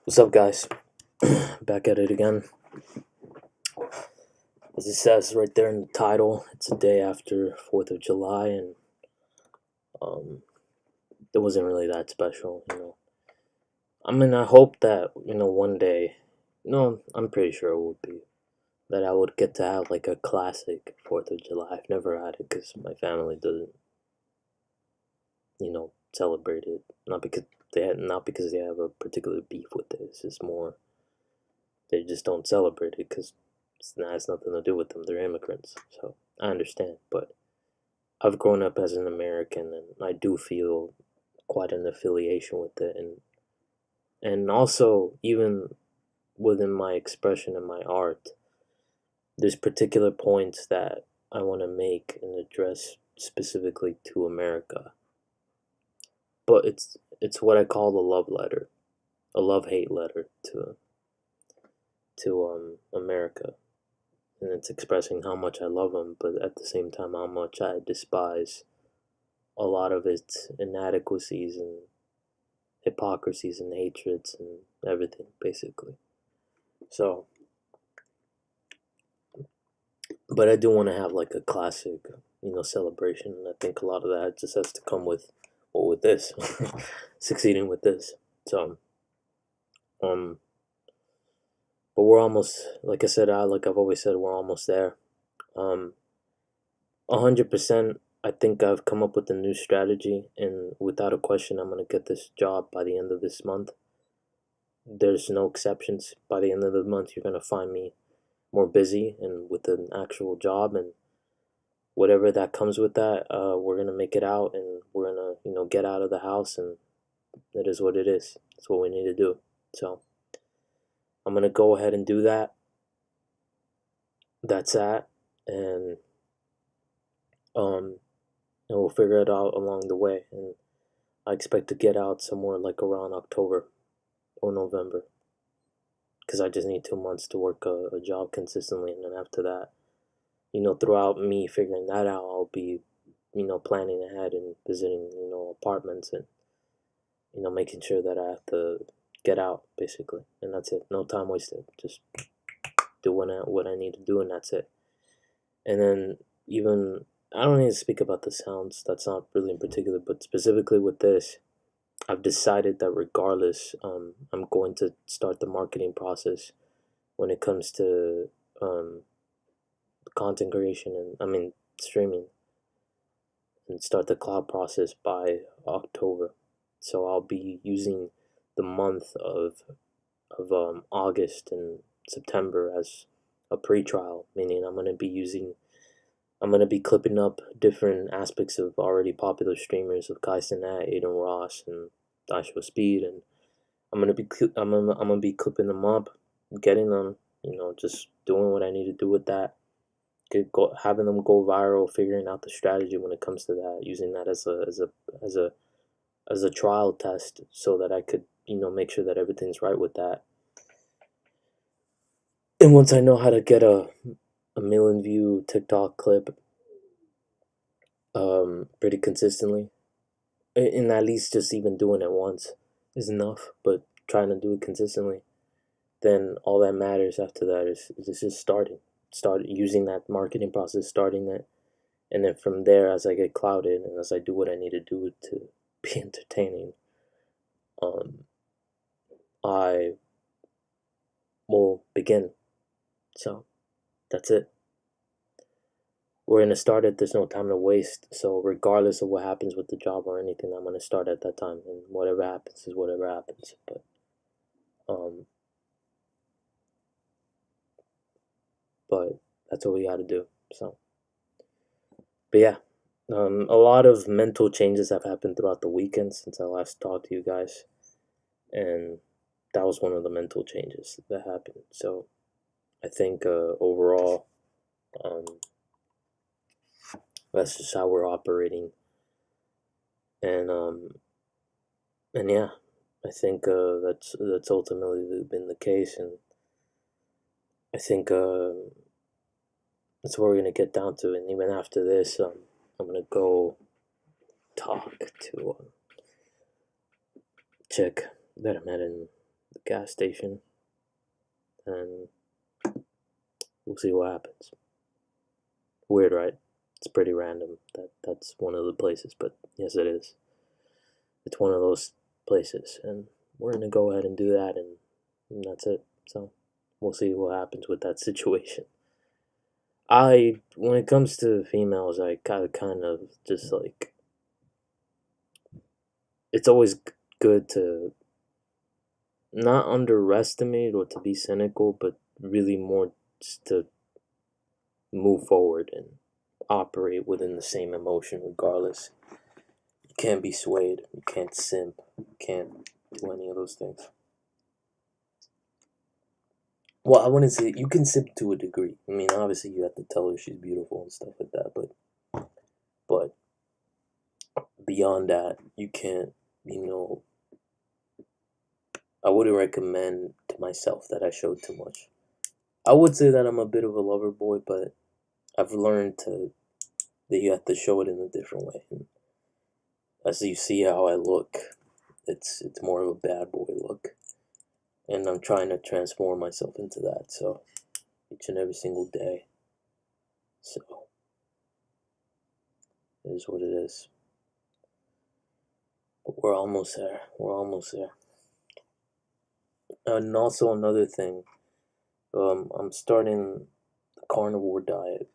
What's up, guys? Back at it again. As it says right there in the title, it's a day after 4th of July, and um, it wasn't really that special. I hope that, one day, I'm pretty sure it would be, that I would get to have like a classic 4th of July. I've never had it because my family doesn't, celebrate it. Not because they have a particular beef with it. It's just more they just don't celebrate it because it has nothing to do with them. They're immigrants, so I understand. But I've grown up as an American, and I do feel quite an affiliation with it, and also even within my expression and my art, there's particular points that I want to make and address specifically to America. But it's what I call the love letter, a love hate letter to America, and it's expressing how much I love them, but at the same time how much I despise a lot of its inadequacies and hypocrisies and hatreds and everything, basically. So, but I do want to have like a classic, celebration, and I think a lot of that just has to come with this, succeeding with this. So, um, but we're almost, like I said, like I've always said, we're almost there. 100%. I think I've come up with a new strategy, and without a question, I'm gonna get this job by the end of this month. There's no exceptions. By the end of the month, you're gonna find me more busy and with an actual job, and whatever that comes with that, we're gonna make it out, and we're gonna, get out of the house, and it is what it is. It's what we need to do. So I'm gonna go ahead and do that. That's that, and um, and we'll figure it out along the way. And I expect to get out somewhere like around October or November, because I just need 2 months to work a job consistently, and then after that, throughout me figuring that out, I'll be, planning ahead and visiting, apartments and, making sure that I have to get out, basically. And that's it. No time wasted. Just do what I need to do, and that's it. And then, even, I don't need to speak about the sounds. That's not really in particular, but specifically with this, I've decided that regardless, I'm going to start the marketing process when it comes to content creation and, streaming, and start the cloud process by October. So I'll be using the month of August and September as a pre-trial, meaning I'm gonna be clipping up different aspects of already popular streamers of Kai Cenat, Aiden Ross, and Joshua Speed, and I'm gonna be clipping them up, getting them, just doing what I need to do with that, having them go viral, figuring out the strategy when it comes to that, using that as a as a trial test so that I could, make sure that everything's right with that. And once I know how to get a million view TikTok clip pretty consistently, and at least just even doing it once is enough, but trying to do it consistently, then all that matters after that is just start using that marketing process, starting it, and then from there, as I get clouded and as I do what I need to do to be entertaining, um, I will begin. So that's it. We're gonna start it. There's no time to waste. So regardless of what happens with the job or anything, I'm gonna start at that time, and whatever happens is whatever happens. Um, but that's what we got to do. So, but yeah, a lot of mental changes have happened throughout the weekend since I last talked to you guys, and that was one of the mental changes that happened. So I think overall, um, that's just how we're operating, and yeah, I think that's ultimately been the case, and I think that's what we're gonna get down to. And even after this, I'm gonna go talk to a chick that I met in the gas station, and we'll see what happens. Weird, right? It's pretty random that's one of the places, but yes, it is. It's one of those places, and we're gonna go ahead and do that, and that's it. So we'll see what happens with that situation. When it comes to females, I kind of just like, it's always good to not underestimate or to be cynical, but really more just to move forward and operate within the same emotion regardless. You can't be swayed, you can't simp, you can't do any of those things. Well, I wouldn't say you can simp to a degree. I mean, obviously you have to tell her she's beautiful and stuff like that, but beyond that, you can't, you know, I wouldn't recommend to myself that I show too much. I would say that I'm a bit of a lover boy, but I've learned that you have to show it in a different way. And as you see how I look, it's more of a bad boy look, and I'm trying to transform myself into that. So each and every single day. So it is what it is. But we're almost there. We're almost there. And also another thing, I'm starting the carnivore diet.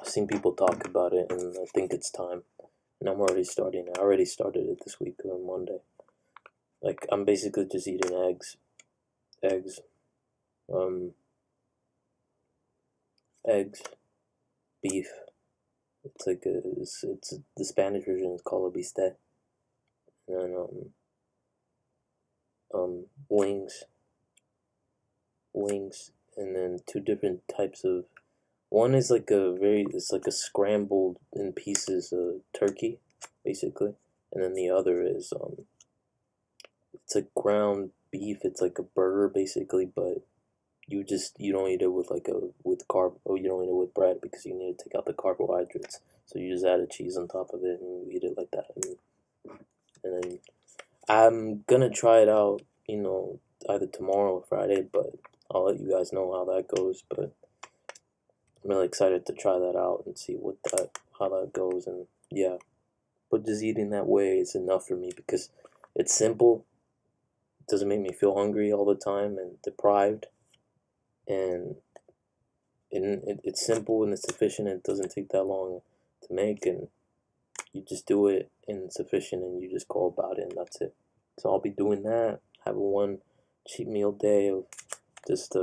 I've seen people talk about it, and I think it's time. And I'm already starting. I already started it this week on Monday. Like, I'm basically just eating eggs, um, eggs, beef. It's like it's the Spanish version is called a bistec, and then wings, and then two different types of. One is like it's like a scrambled in pieces turkey, basically, and then the other is it's like ground beef. It's like a burger basically, but you don't eat it with like a with carb, or you don't eat it with bread because you need to take out the carbohydrates. So you just add a cheese on top of it and you eat it like that. And then I'm gonna try it out, either tomorrow or Friday, but I'll let you guys know how that goes. But I'm really excited to try that out and see how that goes. And yeah, but just eating that way is enough for me because it's simple. It doesn't make me feel hungry all the time and deprived, and it's simple and it's efficient. And it doesn't take that long to make, and you just do it and it's efficient, and you just go about it, and that's it. So I'll be doing that, having one cheat meal day of just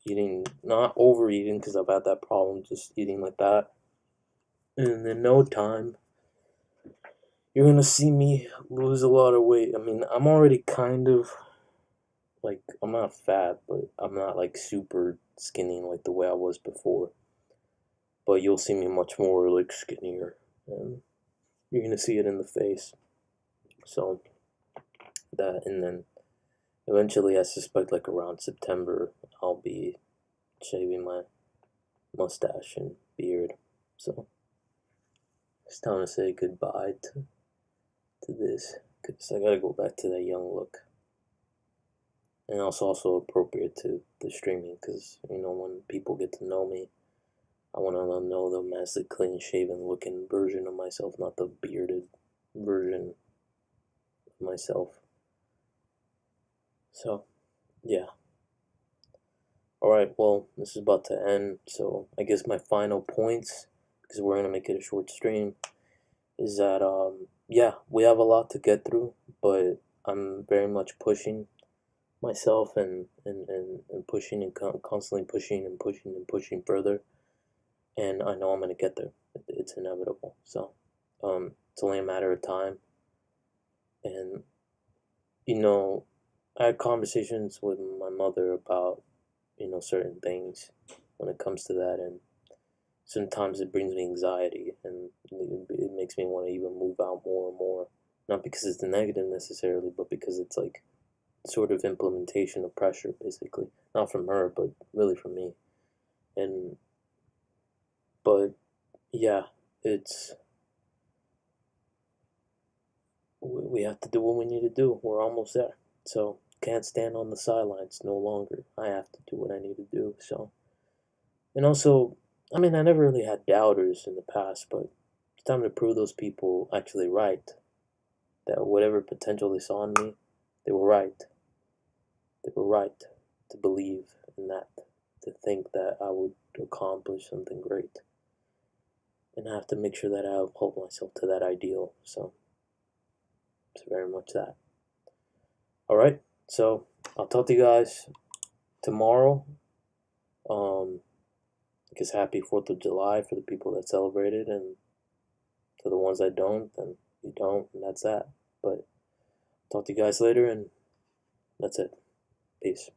eating, not overeating because I've had that problem, just eating like that. And in no time, you're gonna see me lose a lot of weight. I mean, I'm already kind of like, I'm not fat, but I'm not like super skinny like the way I was before. But you'll see me much more like skinnier, and you're gonna see it in the face. So that, and then eventually, I suspect like around September, I'll be shaving my mustache and beard. So it's time to say goodbye to this, because I gotta go back to that young look. And it's also appropriate to the streaming, because when people get to know me, I want to know them as the clean shaven looking version of myself, not the bearded version of myself. So yeah. Alright, well, this is about to end, so I guess my final points, because we're gonna make it a short stream, is that yeah, we have a lot to get through, but I'm very much pushing myself, and pushing, and constantly pushing and pushing and pushing further, and I know I'm gonna get there. It's inevitable. So it's only a matter of time. And I had conversations with my mother about certain things when it comes to that, and sometimes it brings me anxiety, and it makes me want to even move out more and more. Not because it's the negative necessarily, but because it's like sort of implementation of pressure, basically. Not from her, but really from me. And but yeah, it's we have to do what we need to do. We're almost there. So can't stand on the sidelines no longer. I have to do what I need to do. So, and also, I mean, I never really had doubters in the past, but it's time to prove those people actually right. That whatever potential they saw in me, they were right. They were right to believe in that, to think that I would accomplish something great. And I have to make sure that I uphold myself to that ideal. So it's very much that. All right. So I'll talk to you guys tomorrow. I guess happy 4th of July for the people that celebrated, and to the ones that don't, then you don't, and that's that. But talk to you guys later, and that's it. Peace.